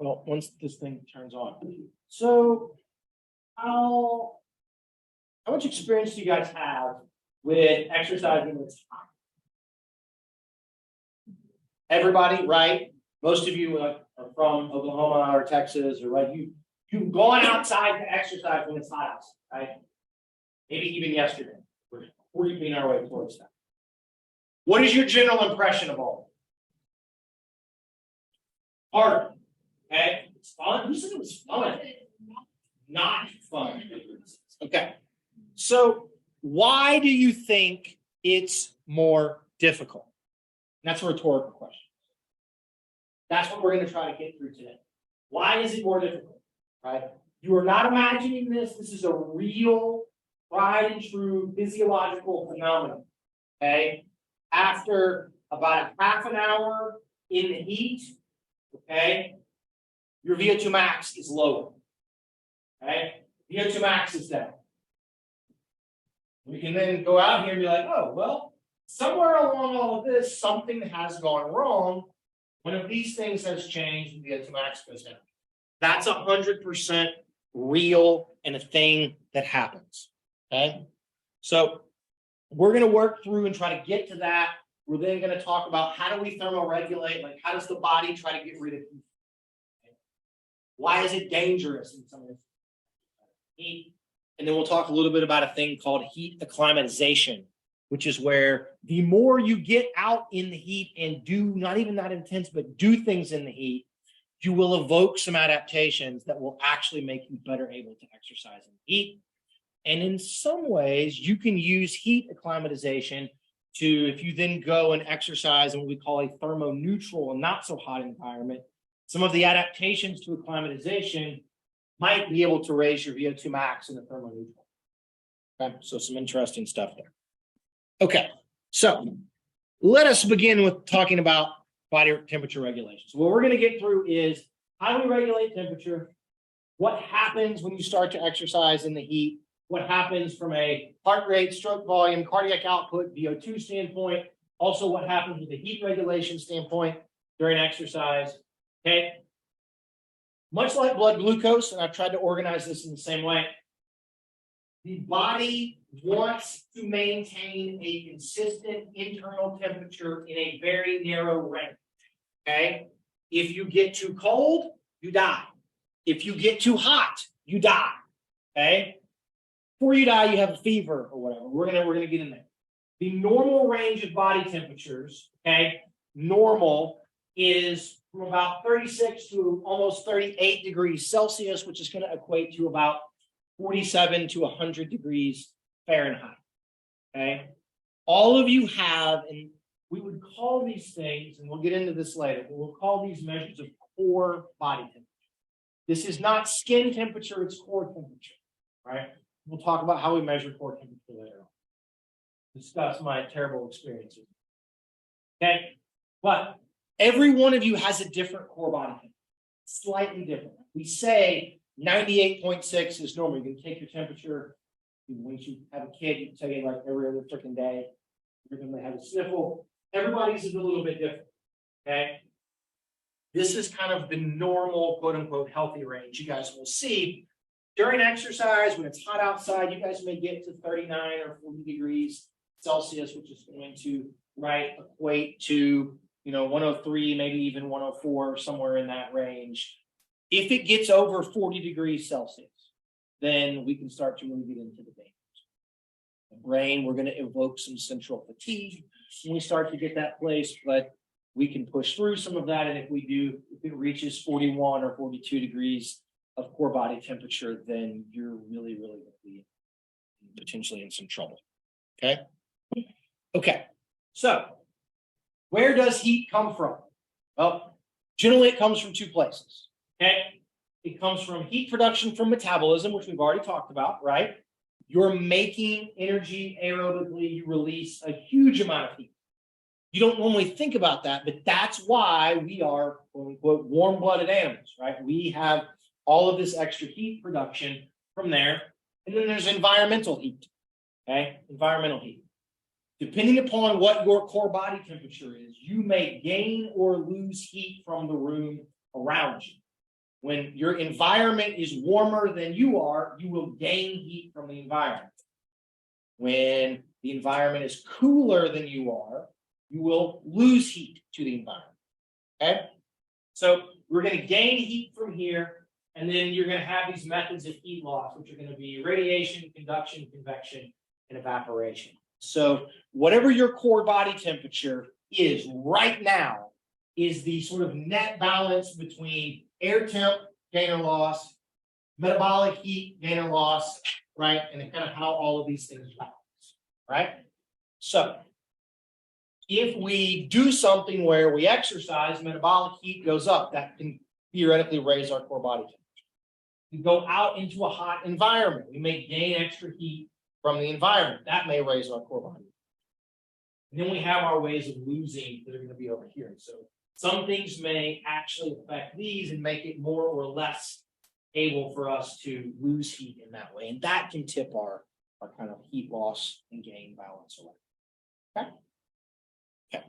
Well, once this thing turns on. So how much experience do you guys have with exercising with time? Everybody, right? Most of you are from Oklahoma or Texas, or right? You've gone outside to exercise when it's hot outside, right? Maybe even yesterday. We're 40 feet our way towards that. What is your general impression of all? Harder. Okay, it's fun. Who said it was fun? Not fun. Okay. So why do you think it's more difficult? That's a rhetorical question. That's what we're going to try to get through today. Why is it more difficult? Right? You are not imagining this. This is a real, tried and true physiological phenomenon. Okay. After about a half an hour in the heat, okay, your VO2 max is lower. Okay? VO2 max is down. We can then go out here and be like, oh, well, somewhere along all of this, something has gone wrong. One of these things has changed and VO2 max goes down. That's 100% real and a thing that happens. Okay? So we're going to work through and try to get to that. We're then going to talk about how do we thermoregulate, like how does the body try to get rid of heat? Why is it dangerous in some of this heat? And then we'll talk a little bit about a thing called heat acclimatization, which is where the more you get out in the heat and do not even that intense, but do things in the heat, you will evoke some adaptations that will actually make you better able to exercise in the heat. And in some ways, you can use heat acclimatization to, if you then go and exercise in what we call a thermoneutral and not so hot environment, some of the adaptations to acclimatization might be able to raise your VO2 max in the thermoneutral. Okay, so some interesting stuff there. Okay, so let us begin with talking about body temperature regulation. So what we're going to get through is how do we regulate temperature, what happens when you start to exercise in the heat, what happens from a heart rate, stroke volume, cardiac output, VO2 standpoint, also what happens with the heat regulation standpoint during exercise. Okay. Much like blood glucose, and I've tried to organize this in the same way, the body wants to maintain a consistent internal temperature in a very narrow range. Okay. If you get too cold, you die. If you get too hot, you die. Okay. Before you die, you have a fever or whatever. We're gonna get in there. The normal range of body temperatures, okay, normal is from about 36 to almost 38 degrees Celsius, which is going to equate to about 47 to 100 degrees Fahrenheit. Okay, all of you have, and we would call these things, and we'll get into this later, but we'll call these measures of core body temperature. This is not skin temperature, it's core temperature. Right? We'll talk about how we measure core temperature later on. Discuss my terrible experiences. Okay, but every one of you has a different core body temperature, slightly different. We say 98.6 is normal. You can take your temperature. Once you have a kid, you can take it like every other freaking day. You're going to have a sniffle. Everybody's is a little bit different. Okay, this is kind of the normal, quote unquote, healthy range. You guys will see. During exercise, when it's hot outside, you guys may get to 39 or 40 degrees Celsius, which is going to, right, equate to, 103, maybe even 104, somewhere in that range. If it gets over 40 degrees Celsius, then we can start to really get into the dangers. The brain, we're going to evoke some central fatigue when we start to get that place, but we can push through some of that. And if we do, if it reaches 41 or 42 degrees of core body temperature, then you're really, really going to be potentially in some trouble. Okay. Okay. So where does heat come from? Well, generally it comes from two places. Okay. It comes from heat production from metabolism, which we've already talked about, right? You're making energy aerobically, you release a huge amount of heat. You don't normally think about that, but that's why we are, quote unquote, warm-blooded animals, right? We have all of this extra heat production from there. And then there's environmental heat, okay? Environmental heat. Depending upon what your core body temperature is, you may gain or lose heat from the room around you. When your environment is warmer than you are, you will gain heat from the environment. When the environment is cooler than you are, you will lose heat to the environment. Okay? So we're going to gain heat from here, and then you're going to have these methods of heat loss, which are going to be radiation, conduction, convection, and evaporation. So whatever your core body temperature is right now is the sort of net balance between air temp, gain or loss, metabolic heat, gain or loss, right? And kind of how all of these things balance, right? So if we do something where we exercise, metabolic heat goes up, that can theoretically raise our core body temperature. We go out into a hot environment, we may gain extra heat from the environment. That may raise our core body. And then we have our ways of losing that are going to be over here. So some things may actually affect these and make it more or less able for us to lose heat in that way. And that can tip our kind of heat loss and gain balance away. Okay? Okay.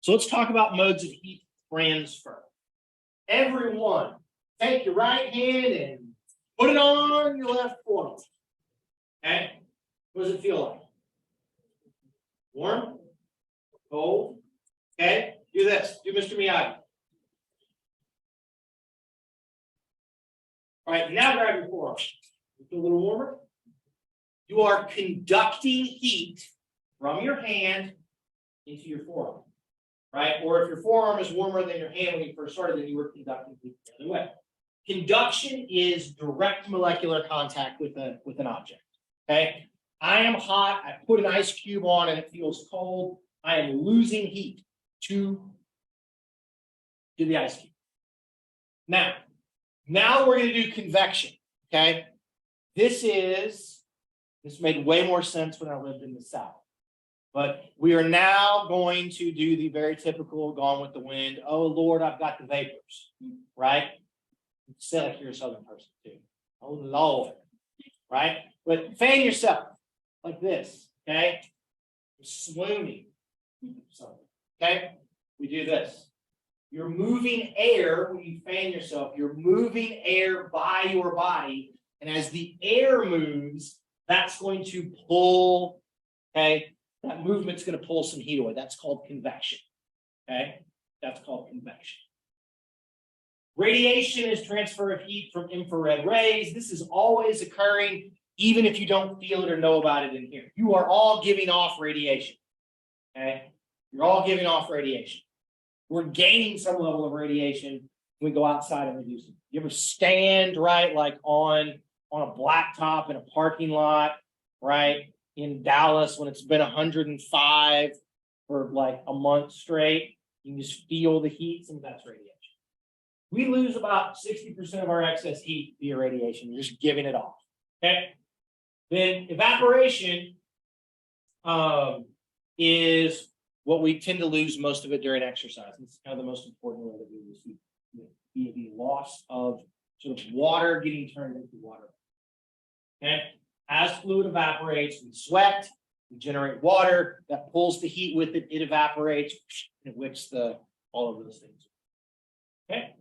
So let's talk about modes of heat transfer. Everyone, take your right hand and put it on your left forearm. Okay? What does it feel like? Warm? Cold? Okay? Do this. Do Mr. Miyagi. All right, now grab your forearm. Feel a little warmer? You are conducting heat from your hand into your forearm, right? Or if your forearm is warmer than your hand when you first started, then you were conducting heat the other way. Conduction is direct molecular contact with an object, okay? I am hot, I put an ice cube on and it feels cold. I am losing heat to the ice cube. Now we're going to do convection, okay? This made way more sense when I lived in the South. But we are now going to do the very typical Gone with the Wind. Oh, Lord, I've got the vapors, right? You say like you're a Southern person too. Oh, Lord, right? But fan yourself like this, okay? You're swooning. Okay? We do this. You're moving air when you fan yourself. You're moving air by your body. And as the air moves, that's going to pull, okay? That movement's going to pull some heat away. That's called convection. Okay? That's called convection. Radiation is transfer of heat from infrared rays. This is always occurring, even if you don't feel it or know about it in here. You are all giving off radiation. Okay? You're all giving off radiation. We're gaining some level of radiation when we go outside and reduce it. You ever stand, right, like on a blacktop in a parking lot, right, in Dallas when it's been 105 for like a month straight? You can just feel the heat. Some of that's radiation. We lose about 60% of our excess heat via radiation. You're just giving it off. Okay. Then evaporation is what we tend to lose most of it during exercise. This is kind of the most important way that we lose heat. The loss of sort of water getting turned into water. Okay. As fluid evaporates, we sweat, we generate water that pulls the heat with it. It evaporates, and it wicks all of those things. Okay.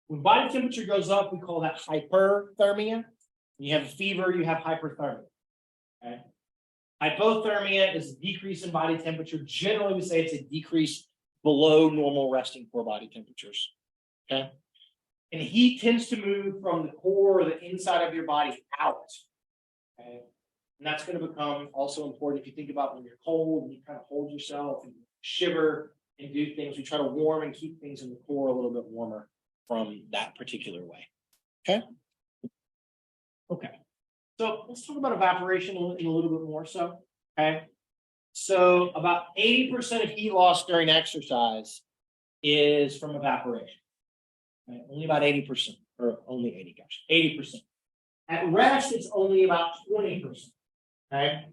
When body temperature goes up, we call that hyperthermia. When you have a fever, you have hyperthermia. Okay. Hypothermia is a decrease in body temperature. Generally, we say it's a decrease below normal resting core body temperatures. Okay. And heat tends to move from the core or the inside of your body out. Okay. And that's going to become also important if you think about when you're cold and you kind of hold yourself and shiver and do things. We try to warm and keep things in the core a little bit warmer from that particular way. Okay. Okay. So let's talk about evaporation in a little bit more so. Okay. So about 80% of heat loss during exercise is from evaporation. Okay? Only about 80%, or only 80, gosh, 80%. At rest, it's only about 20%. Okay.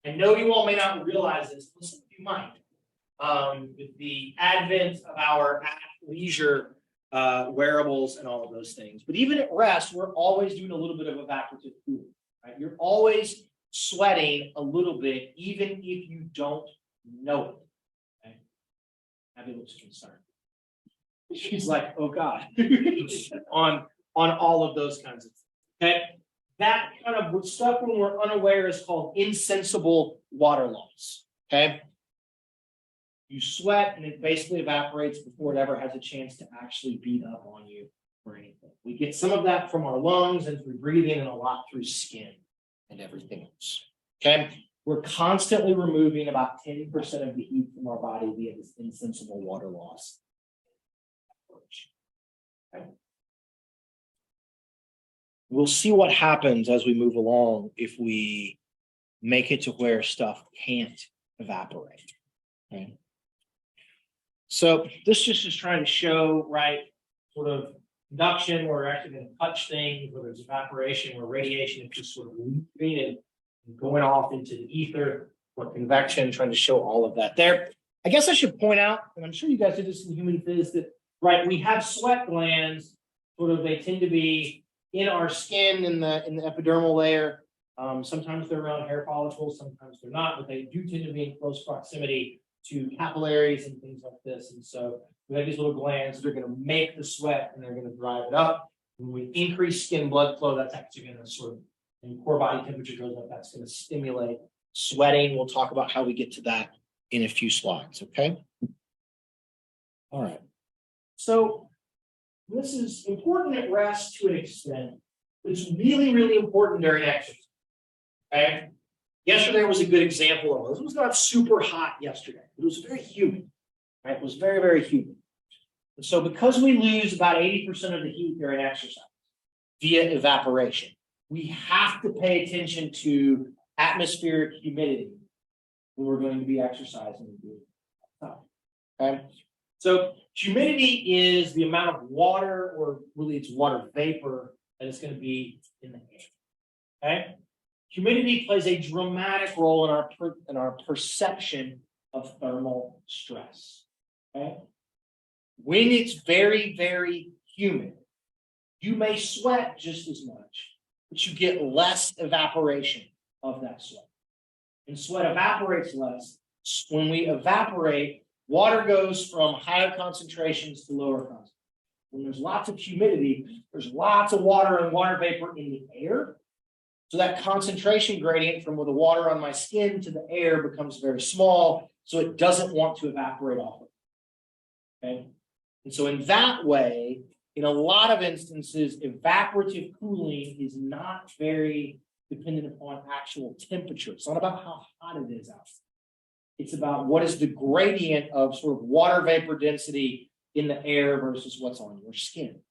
I know you all may not realize this, but some of you might. With the advent of our leisure wearables and all of those things. But even at rest, we're always doing a little bit of evaporative cooling. Right? You're always sweating a little bit, even if you don't know it. Okay? Abby looks concerned. She's like, oh God, on all of those kinds of things. Okay. That kind of stuff when we're unaware is called insensible water loss. Okay. You sweat and it basically evaporates before it ever has a chance to actually beat up on you or anything. We get some of that from our lungs and through breathing and a lot through skin and everything else. Okay. We're constantly removing about 10% of the heat from our body via this insensible water loss. Okay. We'll see what happens as we move along if we make it to where stuff can't evaporate. Okay. So this just is trying to show, right, sort of conduction, where we're actually going to touch things, where there's evaporation, where radiation is just sort of leaving and going off into the ether, or convection, trying to show all of that there. I guess I should point out, and I'm sure you guys did this in human phys, that, right, we have sweat glands, sort of, they tend to be in our skin, in the epidermal layer. Sometimes they're around hair follicles, sometimes they're not, but they do tend to be in close proximity to capillaries and things like this. And so we have these little glands that are going to make the sweat and they're going to drive it up. When we increase skin blood flow, that's actually going to sort of, when core body temperature goes up, that's going to stimulate sweating. We'll talk about how we get to that in a few slides. Okay. All right. So this is important at rest to an extent. It's really, really important during exercise. Okay. Yesterday was a good example of this. It was not super hot yesterday. It was very humid. Right? It was very, very humid. And so because we lose about 80% of the heat during exercise via evaporation, we have to pay attention to atmospheric humidity when we're going to be exercising. Okay. So humidity is the amount of water, or really it's water vapor, that is going to be in the air. Okay. Humidity plays a dramatic role in our perception of thermal stress. Okay. When it's very, very humid, you may sweat just as much, but you get less evaporation of that sweat. And sweat evaporates less. When we evaporate, water goes from higher concentrations to lower concentrations. When there's lots of humidity, there's lots of water and water vapor in the air. So that concentration gradient from the water on my skin to the air becomes very small, so it doesn't want to evaporate off of it. Okay? And so in that way, in a lot of instances, evaporative cooling is not very dependent upon actual temperature. It's not about how hot it is out. It's about what is the gradient of sort of water vapor density in the air versus what's on your skin.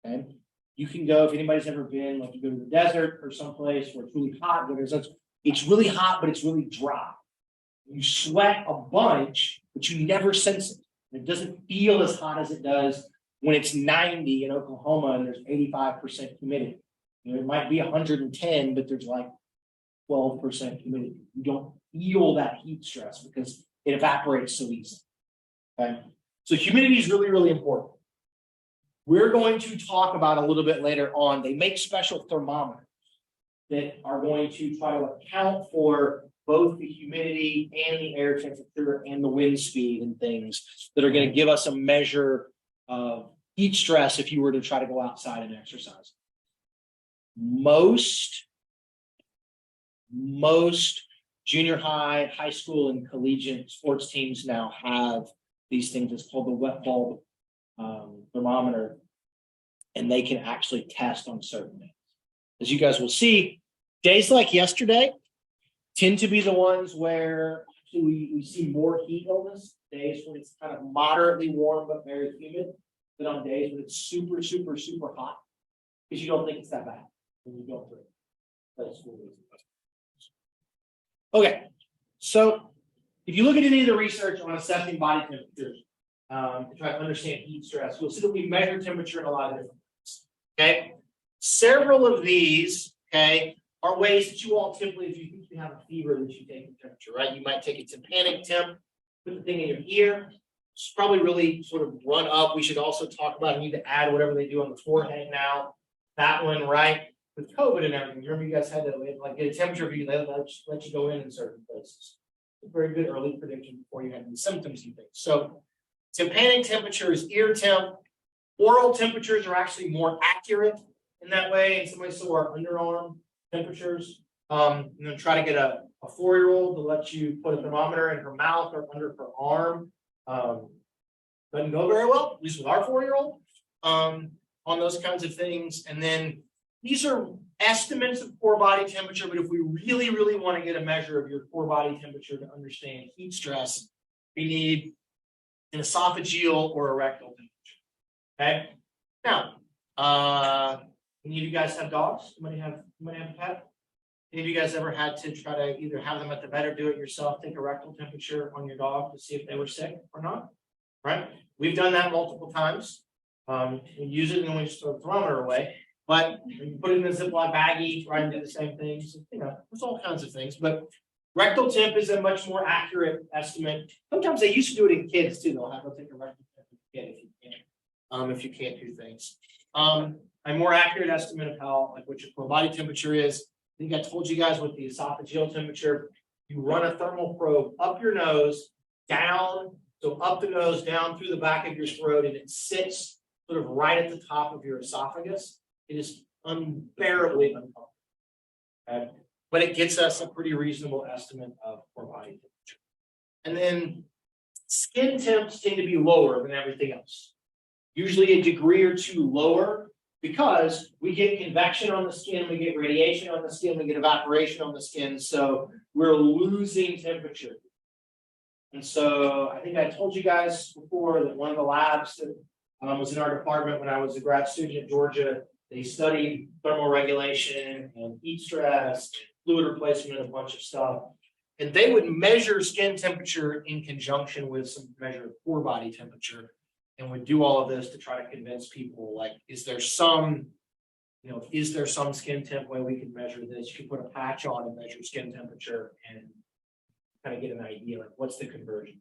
Okay. You can go, if anybody's ever been, like you go to the desert or someplace where it's really hot, it's really hot, but it's really dry. You sweat a bunch, but you never sense it. It doesn't feel as hot as it does when it's 90 in Oklahoma and there's 85% humidity. You know, it might be 110, but there's like 12% humidity. You don't feel that heat stress because it evaporates so easily. Okay. So humidity is really, really important. We're going to talk about a little bit later on. They make special thermometers that are going to try to account for both the humidity and the air temperature and the wind speed and things that are going to give us a measure of heat stress if you were to try to go outside and exercise. Most junior high, high school, and collegiate sports teams now have these things. It's called the wet bulb thermometer, and they can actually test on certain days. As you guys will see, days like yesterday tend to be the ones where actually we see more heat illness, days when it's kind of moderately warm but very humid, than on days when it's super, super, super hot, because you don't think it's that bad when you go through it. Okay, so if you look at any of the research on assessing body temperature to try to understand heat stress, you'll see that we measure temperature in a lot of different ways. Okay, several of these, okay, are ways that you all typically, if you think you have a fever, that you take the temperature, right? You might take a tympanic temp, put the thing in your ear. It's probably really sort of run up. We should also talk about, you need to add whatever they do on the forehead now. That one, right? With COVID and everything, remember you guys had to like get a temperature review, they let you go in certain places. A very good early prediction before you had any symptoms and things. So tympanic temperature is ear temp. Oral temperatures are actually more accurate in that way. And somebody saw our underarm temperatures. I'm going to try to get a 4-year-old to let you put a thermometer in her mouth or under her arm. Doesn't go very well, at least with our 4-year-old, on those kinds of things. And then these are estimates of core body temperature, but if we really, really want to get a measure of your core body temperature to understand heat stress, we need an esophageal or a rectal temperature. Okay. Now, any of you guys have dogs? Somebody have a pet? Any of you guys ever had to try to either have them at the vet or do it yourself, take a rectal temperature on your dog to see if they were sick or not? Right? We've done that multiple times. We use it and we just throw the thermometer away. But when you put it in a Ziploc baggie, try and do the same things. You know, there's all kinds of things. But rectal temp is a much more accurate estimate. Sometimes they used to do it in kids too. They'll take a rectal temp if you can't do things. A more accurate estimate of how, like, what your core body temperature is. I think I told you guys with the esophageal temperature, you run a thermal probe up your nose, down, so up the nose, down through the back of your throat, and it sits sort of right at the top of your esophagus. It is unbearably uncomfortable. Okay? But it gets us a pretty reasonable estimate of core body temperature. And then skin temps tend to be lower than everything else. Usually a degree or two lower, because we get convection on the skin, we get radiation on the skin, we get evaporation on the skin, so we're losing temperature. And so I think I told you guys before that one of the labs that was in our department when I was a grad student at Georgia, they studied thermal regulation and heat stress, fluid replacement, and a bunch of stuff. And they would measure skin temperature in conjunction with some measure of core body temperature. And would do all of this to try to convince people, like, is there some skin temp way we can measure this? You can put a patch on and measure skin temperature and kind of get an idea, like, what's the conversion?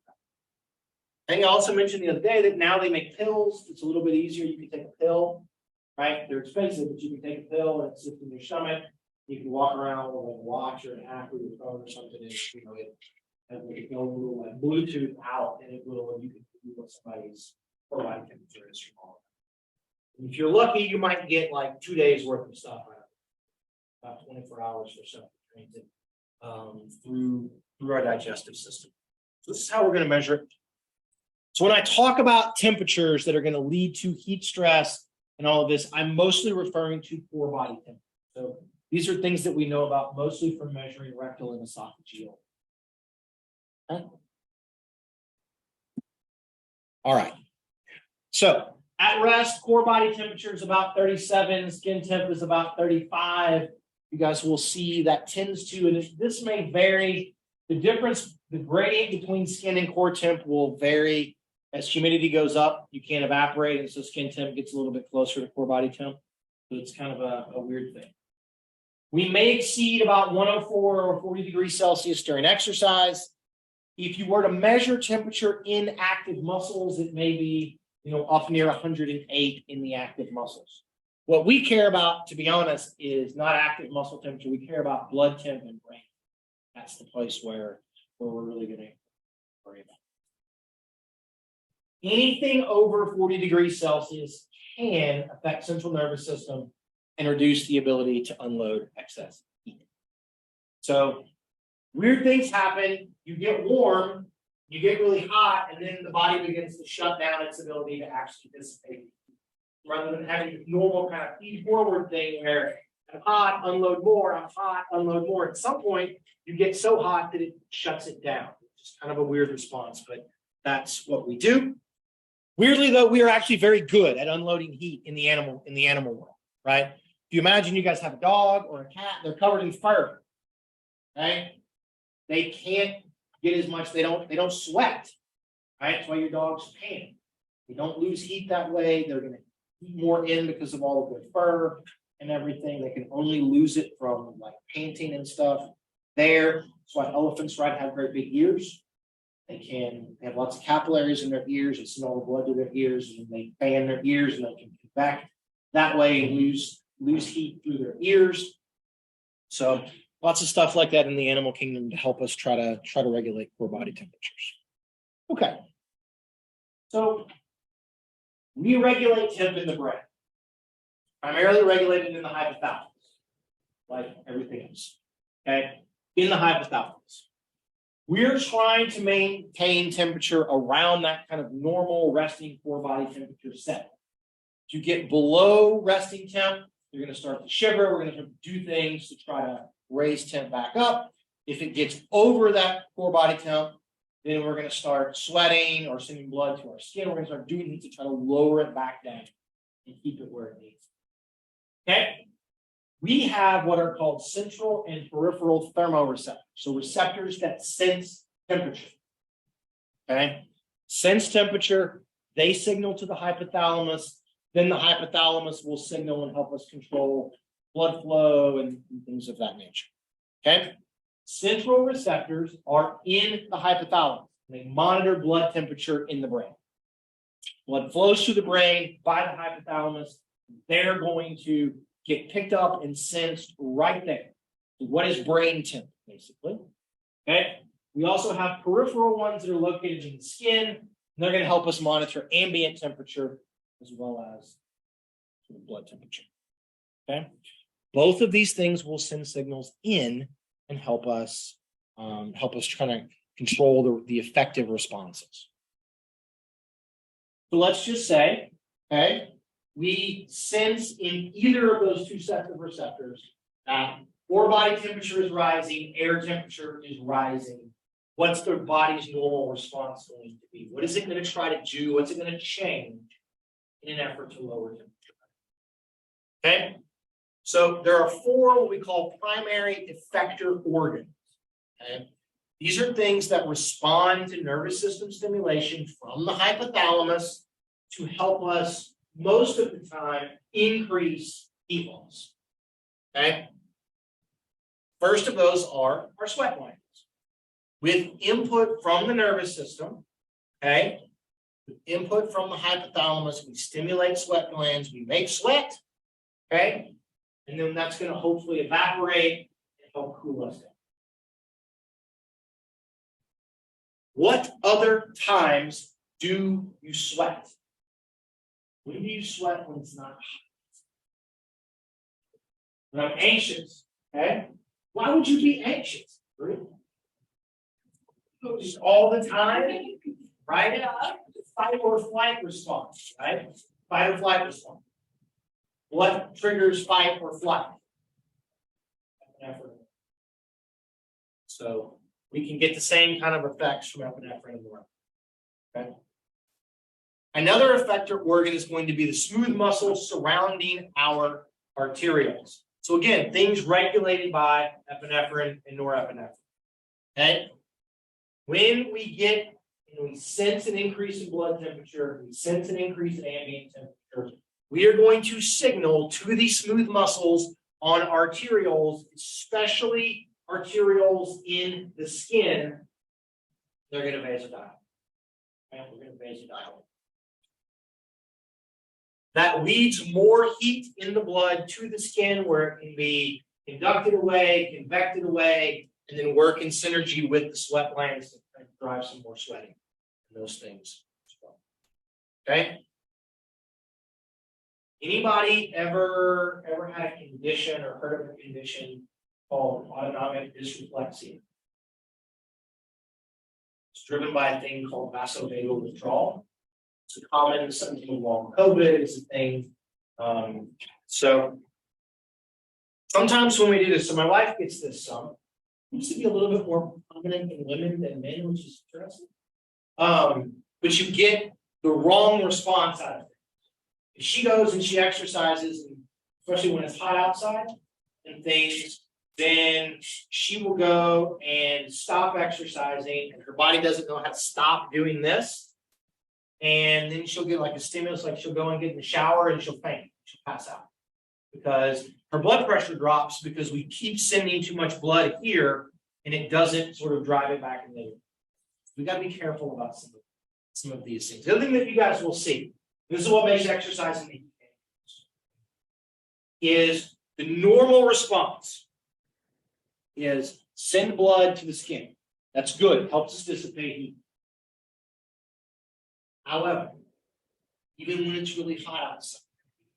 I think I also mentioned the other day that now they make pills. It's a little bit easier. You can take a pill, right? They're expensive, but you can take a pill and it sits in your stomach. You can walk around with a watch or an app or your phone or something, and it has like a little like Bluetooth out, and you can do what somebody's core body temperature is from all of it. If you're lucky, you might get like 2 days worth of stuff out of it, about 24 hours or so, transit through our digestive system. So this is how we're going to measure it. So when I talk about temperatures that are going to lead to heat stress and all of this, I'm mostly referring to core body temperature. So these are things that we know about mostly from measuring rectal and esophageal. Okay. All right. So at rest, core body temperature is about 37, skin temp is about 35. You guys will see that tends to, and this may vary. The difference, the gradient between skin and core temp will vary as humidity goes up. You can't evaporate, and so skin temp gets a little bit closer to core body temp. So it's kind of a weird thing. We may exceed about 104 or 40 degrees Celsius during exercise. If you were to measure temperature in active muscles, it may be up near 108 in the active muscles. What we care about, to be honest, is not active muscle temperature. We care about blood temp and brain. That's the place where we're really going to worry about. Anything over 40 degrees Celsius can affect central nervous system and reduce the ability to unload excess heat. So weird things happen. You get warm, you get really hot, and then the body begins to shut down its ability to actually dissipate. Rather than having the normal kind of feed forward thing where I'm hot, unload more, I'm hot, unload more. At some point, you get so hot that it shuts it down. It's kind of a weird response, but that's what we do. Weirdly, though, we are actually very good at unloading heat in the animal world, right? If you imagine you guys have a dog or a cat, they're covered in fur, right? They can't get as much, they don't sweat, right? That's why your dogs pant. They don't lose heat that way. They're going to heat more in because of all of their fur and everything. They can only lose it from like panting and stuff there. That's why elephants, right, have very big ears. They have lots of capillaries in their ears. They send all the blood to their ears, and they fan their ears, and they can convect that way and lose heat through their ears. So lots of stuff like that in the animal kingdom to help us try to regulate core body temperatures. Okay. So We regulate temp in the brain, primarily regulated in the hypothalamus, like everything else. Okay, in the hypothalamus. We're trying to maintain temperature around that kind of normal resting core body temperature set. If you get below resting temp, you're going to start to shiver. We're going to do things to try to raise temp back up. If it gets over that core body temp, then we're going to start sweating or sending blood to our skin. We're going to start doing things to try to lower it back down and keep it where it needs. Okay? We have what are called central and peripheral thermoreceptors. So receptors that sense temperature. Okay? Sense temperature, they signal to the hypothalamus. Then the hypothalamus will signal and help us control blood flow and things of that nature. Okay? Central receptors are in the hypothalamus. They monitor blood temperature in the brain. Blood flows through the brain by the hypothalamus. They're going to get picked up and sensed right there. What is brain temp, basically? Okay. We also have peripheral ones that are located in the skin. And they're going to help us monitor ambient temperature as well as blood temperature. Okay. Both of these things will send signals in and help us try to control the effective responses. So let's just say, okay, we sense in either of those two sets of receptors that core body temperature is rising, air temperature is rising. What's the body's normal response going to be? What is it going to try to do? What's it going to change in an effort to lower temperature? Okay, so there are four what we call primary effector organs. Okay, these are things that respond to nervous system stimulation from the hypothalamus to help us most of the time increase heat loss. Okay, first of those are our sweat glands. With input from the nervous system, okay, with input from the hypothalamus, we stimulate sweat glands, we make sweat, okay, and then that's going to hopefully evaporate and help cool us down. What other times do you sweat? When do you sweat when it's not hot? When I'm anxious, okay? Why would you be anxious? Really? Just all the time, right? Fight or flight response, right? Fight or flight response. What triggers fight or flight? Epinephrine. So we can get the same kind of effects from epinephrine in the brain. Okay. Another effector organ is going to be the smooth muscles surrounding our arterioles. So again, things regulated by epinephrine and norepinephrine. Okay. When we sense an increase in blood temperature, we sense an increase in ambient temperature, we are going to signal to these smooth muscles on arterioles, especially arterioles in the skin, they're going to vasodilate. Okay, we're going to vasodilate. That leads more heat in the blood to the skin where it can be conducted away, convected away, and then work in synergy with the sweat glands to drive some more sweating and those things as well. Okay? Anybody ever had a condition or heard of a condition called autonomic dysreflexia? It's driven by a thing called vasovagal withdrawal. It's a common symptom of long COVID. It's a thing. So sometimes when we do this, so my wife gets this some. It used to be a little bit more prominent in women than men, which is interesting. But you get the wrong response out of it. If she goes and she exercises, and especially when it's hot outside and things, then she will go and stop exercising, and her body doesn't know how to stop doing this. And then she'll get like a stimulus, like she'll go and get in the shower and she'll faint, she'll pass out. Because her blood pressure drops because we keep sending too much blood here and it doesn't sort of drive it back in there. We got to be careful about some of these things. The other thing that you guys will see, this is what makes exercising is the normal response is send blood to the skin. That's good, helps us dissipate heat. However, even when it's really hot outside,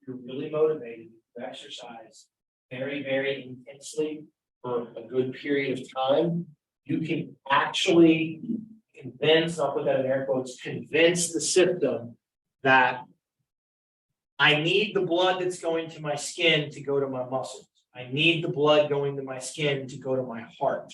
you're really motivated to exercise very, very intensely for a good period of time, you can actually convince, I'll put that in air quotes, convince the system that I need the blood that's going to my skin to go to my muscles. I need the blood going to my skin to go to my heart.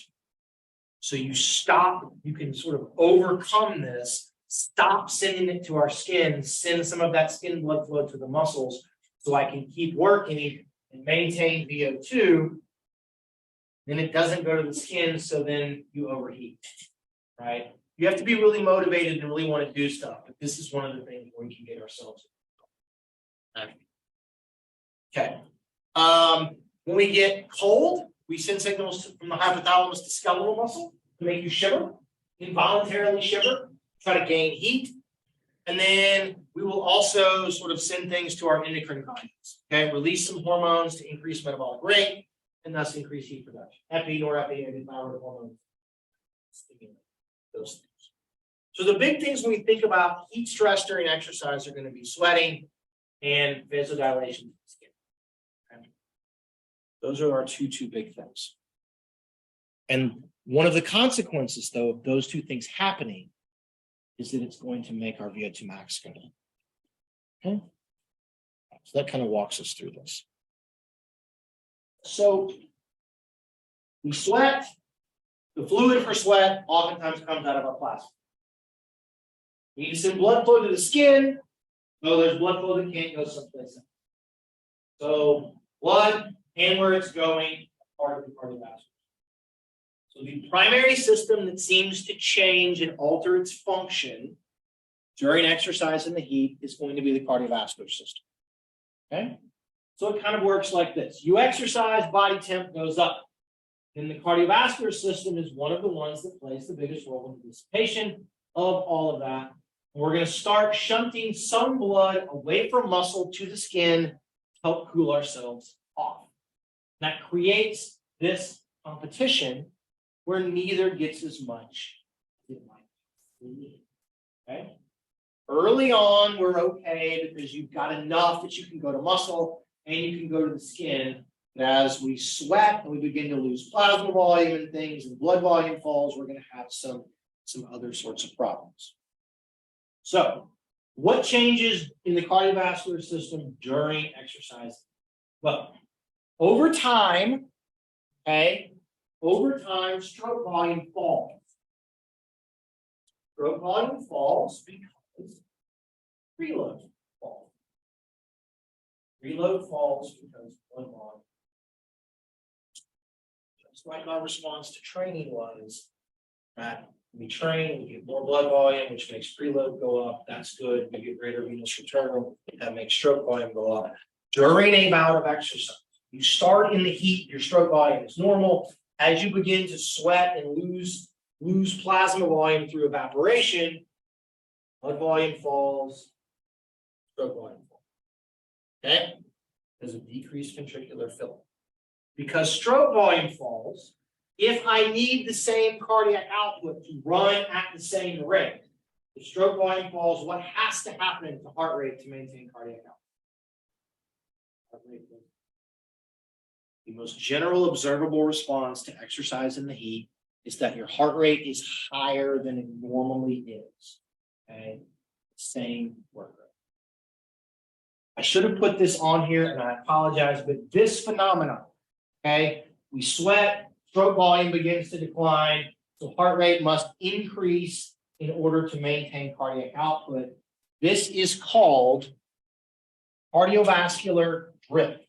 So you stop, you can sort of overcome this, stop sending it to our skin, send some of that skin blood flow to the muscles so I can keep working and maintain VO2. Then it doesn't go to the skin, so then you overheat, right? You have to be really motivated and really want to do stuff, but this is one of the things where we can get ourselves. Okay. When we get cold, we send signals from the hypothalamus to skeletal muscle to make you shiver, involuntarily shiver, try to gain heat. And then we will also sort of send things to our endocrine glands, okay? Release some hormones to increase metabolic rate and thus increase heat production. Epi, norepinephrine, thyroid hormones, those things. So the big things when we think about heat stress during exercise are going to be sweating and vasodilation of the skin. Okay? Those are our two big things. And one of the consequences, though, of those two things happening is that it's going to make our VO2 max go down. Okay? So that kind of walks us through this. So we sweat. The fluid for sweat oftentimes comes out of our plasma. We need to send blood flow to the skin. So there's blood flow that can't go someplace else. So blood and where it's going, part of the cardiovascular. So the primary system that seems to change and alter its function during exercise in the heat is going to be the cardiovascular system. Okay? So it kind of works like this. You exercise, body temp goes up. And the cardiovascular system is one of the ones that plays the biggest role in the dissipation of all of that. We're going to start shunting some blood away from muscle to the skin to help cool ourselves off. That creates this competition where neither gets as much as it might need. Okay? Early on, we're okay because you've got enough that you can go to muscle and you can go to the skin. But as we sweat and we begin to lose plasma volume and things and blood volume falls, we're going to have some other sorts of problems. So, what changes in the cardiovascular system during exercise? Well, over time, stroke volume falls. Stroke volume falls because preload falls. Preload falls because blood volume. Just like our response to training was, that we train, we get more blood volume, which makes preload go up. That's good. We get greater venous return. That makes stroke volume go up. During a bout of exercise, you start in the heat, your stroke volume is normal. As you begin to sweat and lose plasma volume through evaporation, blood volume falls, stroke volume falls. Okay? There's a decreased ventricular filling. Because stroke volume falls, if I need the same cardiac output to run at the same rate, if stroke volume falls, what has to happen to heart rate to maintain cardiac output? Heart rate. The most general observable response to exercise in the heat is that your heart rate is higher than it normally is. Okay, same work rate. I should have put this on here, and I apologize, but this phenomenon, okay, we sweat, stroke volume begins to decline, so heart rate must increase in order to maintain cardiac output. This is called cardiovascular drift.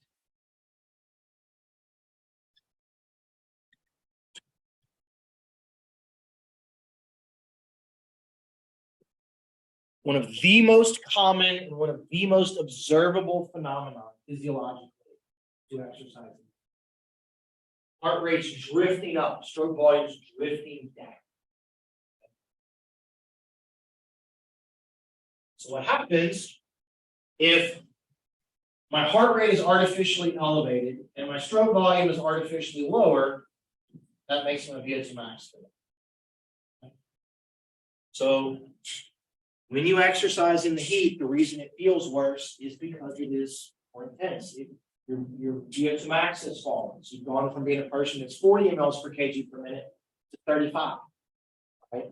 One of the most common and one of the most observable phenomena physiologically to exercise. Heart rate's drifting up, stroke volume's drifting down. So what happens if my heart rate is artificially elevated and my stroke volume is artificially lower? That makes my VO2 max. So When you exercise in the heat, the reason it feels worse is because it is more intense. Your VO2 max has fallen. So you've gone from being a person that's 40 mLs per kg per minute to 35. Right?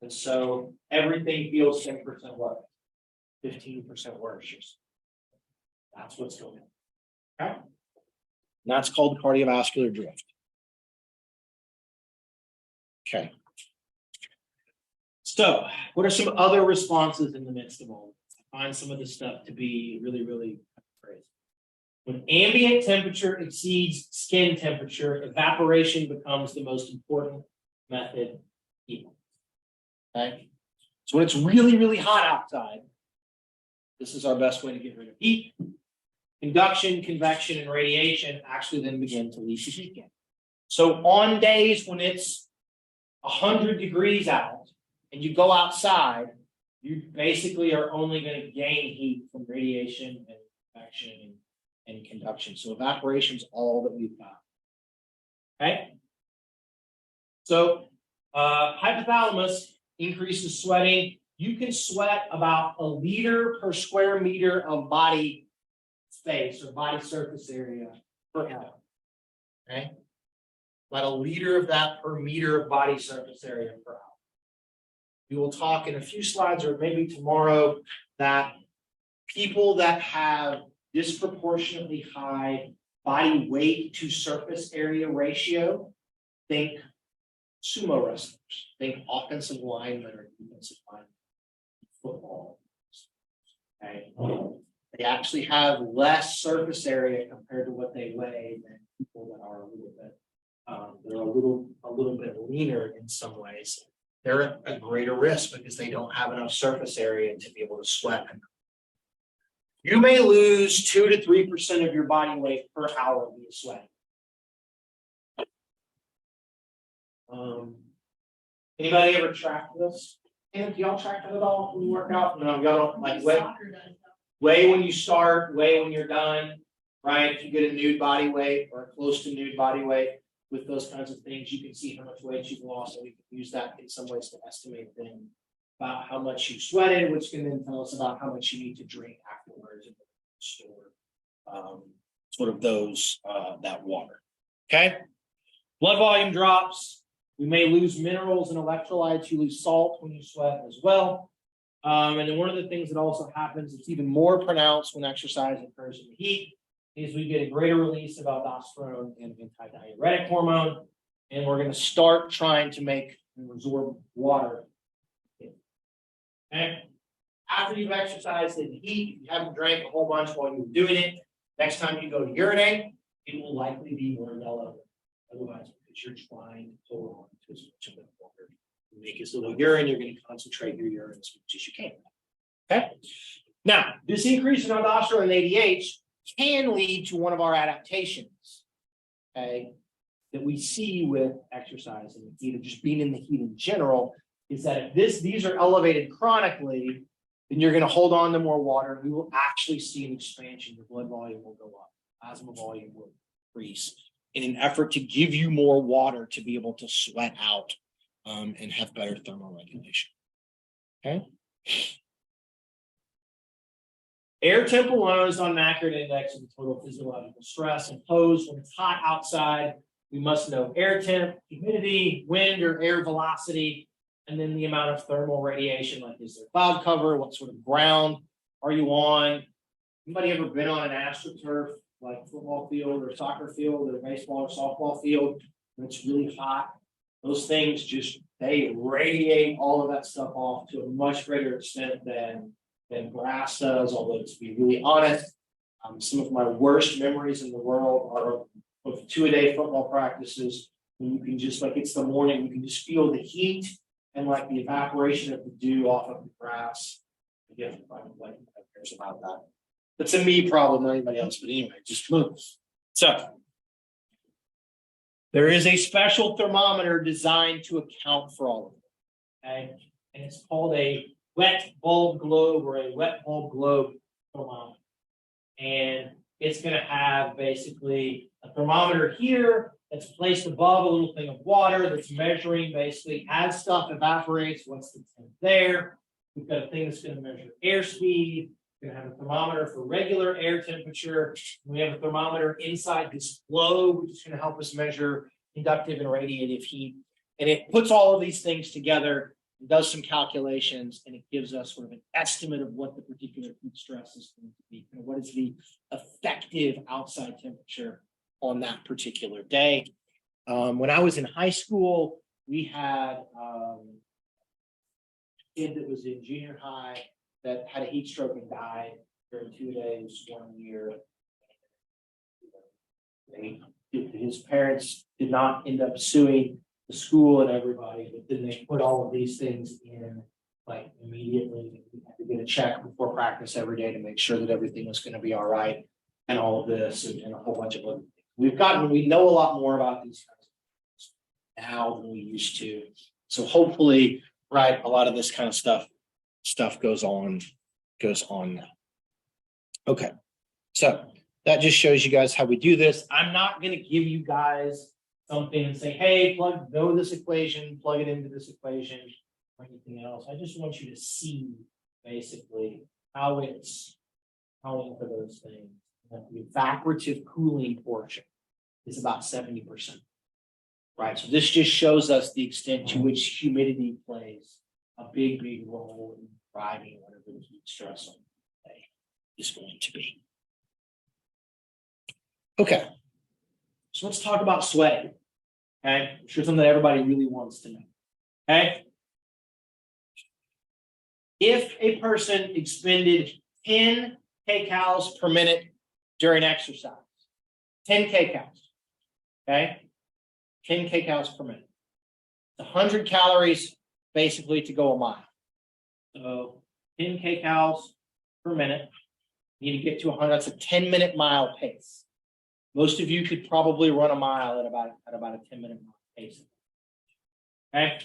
And so everything feels 10% worse, 15% worse. That's what's going on. Okay? And that's called cardiovascular drift. Okay. So, what are some other responses in the midst of all this? I find some of this stuff to be really, really crazy. When ambient temperature exceeds skin temperature, evaporation becomes the most important method here. Okay? So when it's really, really hot outside, this is our best way to get rid of heat. Conduction, convection, and radiation actually then begin to leach the heat gain. So on days when it's 100 degrees out and you go outside, you basically are only going to gain heat from radiation and convection and conduction. So evaporation is all that we've got. Okay? So hypothalamus increases sweating. You can sweat about 1 liter per square meter of body space or body surface area per hour. Okay? About 1 liter of that per meter of body surface area per hour. We will talk in a few slides or maybe tomorrow that people that have disproportionately high body weight to surface area ratio, think sumo wrestlers, think offensive linemen or defensive linemen, football. Okay. They actually have less surface area compared to what they weigh than people that are a little bit, they're a little bit leaner in some ways. They're at a greater risk because they don't have enough surface area to be able to sweat. You may lose 2 to 3% of your body weight per hour via sweat. Anybody ever track this? And do y'all track it at all when you work out? No, y'all don't like weigh when you start, weigh when you're done, right? If you get a nude body weight or close to nude body weight with those kinds of things, you can see how much weight you've lost, and we can use that in some ways to estimate then about how much you sweated, which can then tell us about how much you need to drink afterwards and store sort of those that water. Okay, blood volume drops. We may lose minerals and electrolytes. You lose salt when you sweat as well. And then one of the things that also happens, it's even more pronounced when exercise occurs in the heat, is we get a greater release of aldosterone and antidiuretic hormone. And we're going to start trying to make and absorb water. Okay. After you've exercised in the heat, if you haven't drank a whole bunch while you're doing it, next time you go to urinate, it will likely be more yellow. Otherwise, because you're trying to hold on to as much of that water. Make as little urine, you're going to concentrate your urine as much as you can. Okay. Now, this increase in aldosterone and ADH can lead to one of our adaptations, okay, that we see with exercise and the heat, or just being in the heat in general, is that if these are elevated chronically, then you're going to hold on to more water. We will actually see an expansion. Your blood volume will go up, plasma volume will increase in an effort to give you more water to be able to sweat out and have better thermal regulation. Okay. Air temp alone is on Mackert index of the total physiological stress imposed when it's hot outside. We must know air temp, humidity, wind or air velocity, and then the amount of thermal radiation, like is there cloud cover, what sort of ground are you on? Anybody ever been on an AstroTurf, like football field or soccer field or baseball or softball field, when it's really hot? Those things just, they radiate all of that stuff off to a much greater extent than grass does, although to be really honest, some of my worst memories in the world are of 2-a-day football practices. When you can just, like it's the morning, you can just feel the heat and like the evaporation of the dew off of the grass. Again, I'm like, who cares about that? That's a me problem, not anybody else, but anyway, just moves. So, there is a special thermometer designed to account for all of it, okay? And it's called a wet bulb globe or a wet bulb globe thermometer. And it's going to have basically a thermometer here that's placed above a little thing of water that's measuring basically as stuff evaporates, what's the temp there. We've got a thing that's going to measure airspeed. We're going to have a thermometer for regular air temperature. We have a thermometer inside this globe, which is going to help us measure conductive and radiative heat. And it puts all of these things together, does some calculations, and it gives us sort of an estimate of what the particular heat stress is going to be. And what is the effective outside temperature on that particular day. When I was in high school, we had a kid that was in junior high that had a heat stroke and died during 2 days, 1 year. His parents did not end up suing the school and everybody, but then they put all of these things in like immediately. We had to get a check before practice every day to make sure that everything was going to be all right, and all of this and a whole bunch of other things. We know a lot more about these kinds of things now than we used to. So hopefully, right, a lot of this kind of stuff goes on now. Okay, so that just shows you guys how we do this. I'm not going to give you guys something and say, hey, know this equation, plug it into this equation, or anything else. I just want you to see basically how it's accounting for those things. The evaporative cooling portion is about 70%. Right. So this just shows us the extent to which humidity plays a big role in driving whatever the heat stress on the day is going to be. Okay. So let's talk about sweating. Okay. I'm sure something that everybody really wants to know. Okay. If a person expended 10 kcals per minute during exercise, 10 kcals, okay, 10 kcals per minute, 100 calories basically to go a mile. So 10 kcals per minute, you need to get to 100. That's a 10-minute mile pace. Most of you could probably run a mile at about a 10-minute mile pace. Okay.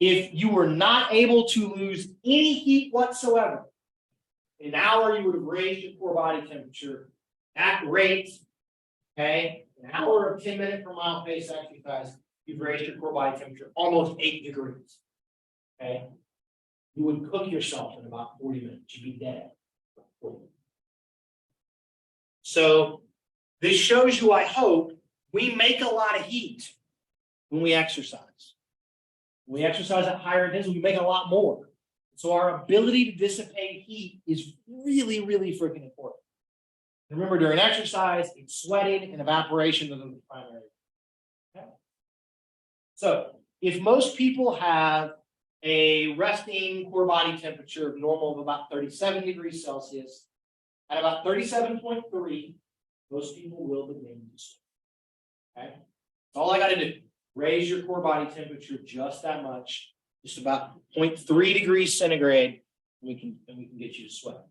If you were not able to lose any heat whatsoever, in an hour you would have raised your core body temperature at rate. Okay, an hour of 10-minute per mile pace exercise, you've raised your core body temperature almost 8 degrees. Okay, you would cook yourself in about 40 minutes. You'd be dead. So this shows you, I hope, we make a lot of heat when we exercise. When we exercise at higher intensity, we make a lot more. So our ability to dissipate heat is really, really freaking important. And remember, during exercise, it's sweating and evaporation that are the primary. Okay. So if most people have a resting core body temperature of normal of about 37 degrees Celsius, at about 37.3, most people will begin to sweat. Okay. That's all I got to do. Raise your core body temperature just that much, just about 0.3 degrees centigrade, and we can get you to sweat.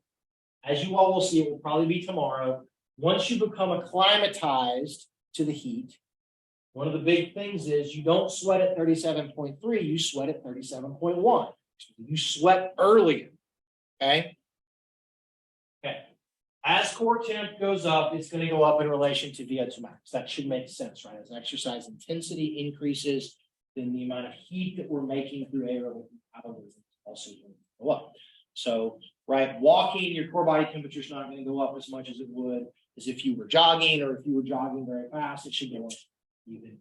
As you all will see, it will probably be tomorrow. Once you become acclimatized to the heat, one of the big things is you don't sweat at 37.3, you sweat at 37.1. You sweat earlier. Okay? Okay. As core temp goes up, it's going to go up in relation to VO2 max. That should make sense, right? As exercise intensity increases, then the amount of heat that we're making through aerobic metabolism also going to go up. So, right, walking, your core body temperature is not going to go up as much as it would as if you were jogging, or if you were jogging very fast, it should go up even.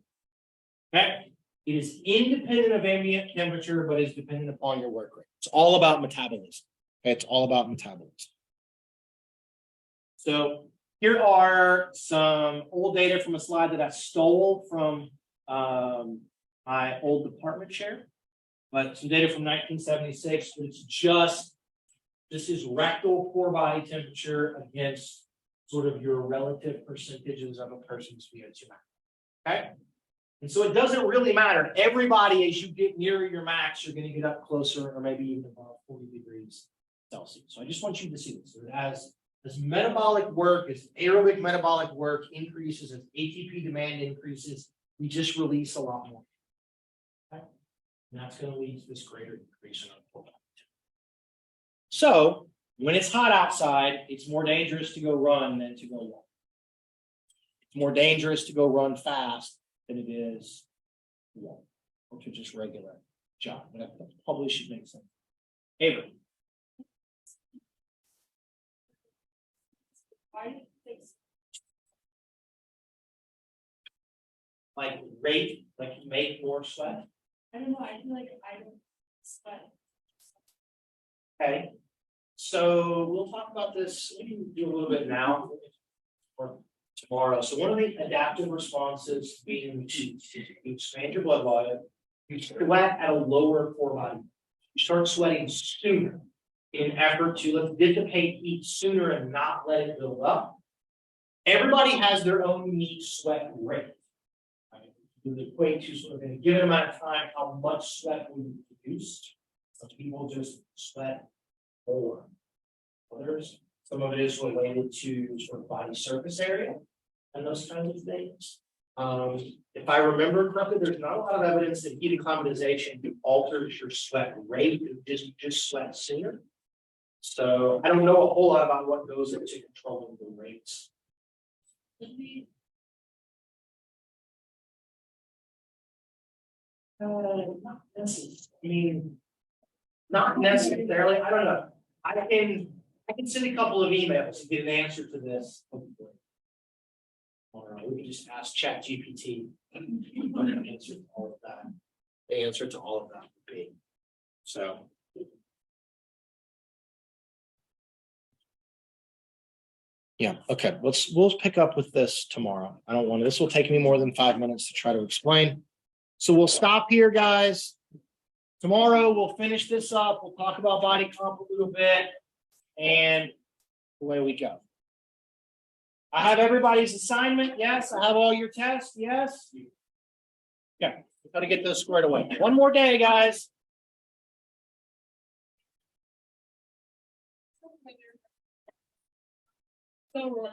Okay? It is independent of ambient temperature, but is dependent upon your work rate. It's all about metabolism. Okay? It's all about metabolism. So here are some old data from a slide that I stole from my old department chair, but some data from 1976. It's just, this is rectal core body temperature against sort of your relative percentages of a person's VO2 max. Okay? And so it doesn't really matter. Everybody, as you get nearer your max, you're going to get up closer or maybe even above 40 degrees Celsius. So I just want you to see this. So as metabolic work, as aerobic metabolic work increases, as ATP demand increases, we just release a lot more. Okay? And that's going to lead to this greater increase in our core body temperature. So when it's hot outside, it's more dangerous to go run than to go walk. It's more dangerous to go run fast than it is to walk, or to just regular jog. But that probably should make sense. Avery. Like rate, like make more sweat. I don't know, I feel like I don't sweat. Okay. So we'll talk about this, we can do a little bit now or tomorrow. So one of the adaptive responses being to expand your blood volume, you sweat at a lower core body. You start sweating sooner in effort to dissipate heat sooner and not let it build up. Everybody has their own unique sweat rate. You would equate to sort of in a given amount of time how much sweat will be produced. Some people just sweat more. Others, some of it is related to sort of body surface area and those kinds of things. If I remember correctly, there's not a lot of evidence that heat acclimatization alters your sweat rate. You just sweat sooner. So I don't know a whole lot about what goes into controlling the rates. Not necessarily. I mean, not necessarily. I don't know. I can send a couple of emails and get an answer to this. Or we can just ask ChatGPT. The answer to all of that. The answer to all of that would be so. Yeah, okay. We'll pick up with this tomorrow. I don't want to, this will take me more than 5 minutes to try to explain. So we'll stop here, guys. Tomorrow we'll finish this up. We'll talk about body comp a little bit, and away we go. I have everybody's assignment. Yes, I have all your tests. Yes. Yeah, we've got to get those squared away. One more day, guys. So